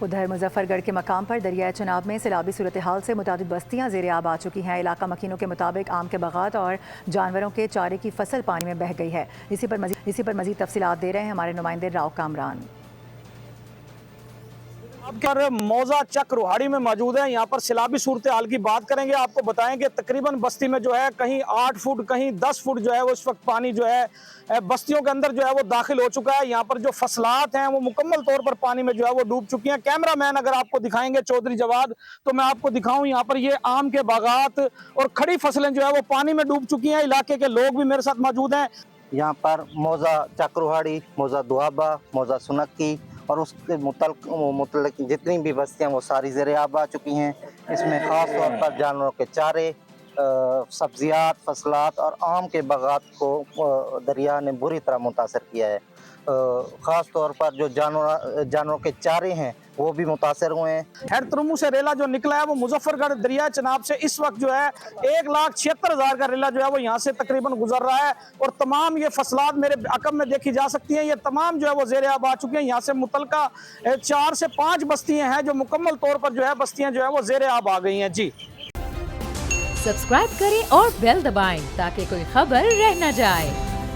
उधर मुजफ्फरगढ़ के मकाम पर दरियाए चनाब में सैलाबी सूरत हाल से मुताबिक बस्तियां ज़ेर आब आ चुकी हैं। इलाका मकीनों के मुताबिक आम के बागात और जानवरों के चारे की फसल पानी में बह गई है। इसी पर मजीद तफसीलात दे रहे हैं हमारे नुमाइंदे राव कामरान। पर मौजा चक रोहाड़ी में मौजूद है। यहाँ पर सैलाबी सूरत हाल की बात करेंगे। आपको बताएंगे तकरीबन बस्ती में जो है कहीं 8 फुट कहीं 10 फुट जो है वो इस वक्त पानी जो है बस्तियों के अंदर जो है वो दाखिल हो चुका है। यहाँ पर जो फसलात हैं वो मुकम्मल तौर पर पानी में जो है वो डूब चुकी हैं। कैमरामैन अगर आपको दिखाएंगे चौधरी जवाद, तो मैं आपको दिखाऊं यहाँ पर ये आम के बागात और खड़ी फसलें जो है वो पानी में डूब चुकी हैं। इलाके के लोग भी मेरे साथ मौजूद हैं। यहाँ पर मौजा चक रोहाड़ी, मौजा दुआबा, मौजा सुनक्की और उसके मुतल्लिक जितनी भी बस्तियाँ वो सारी ज़ेर आब आ चुकी हैं। इसमें ख़ास तौर पर जानवरों के चारे, सब्जियात, फसलात और आम के बागात को दरिया ने बुरी तरह मुतासर किया है। ख़ास तौर पर जो जानवरों के चारे हैं वो भी मुतासर हुए हैं। खैर तरमू से रेला जो निकला है वो मुजफ्फरगढ़ दरिया चनाब से इस वक्त जो है 1,76,000 का रेला जो है वो यहाँ से तकरीबन गुजर रहा है। और तमाम ये फसलात मेरे अकब में देखी जा सकती हैं। ये तमाम जो है वो ज़ेर आब आ चुके हैं। यहाँ से मुतलका 4 से 5 बस्तियाँ हैं जो मुकम्मल तौर पर जो है बस्तियाँ जो है वो ज़ेर आब आ गई हैं। जी सब्सक्राइब करें और बेल दबाएं ताकि कोई खबर रह न जाए।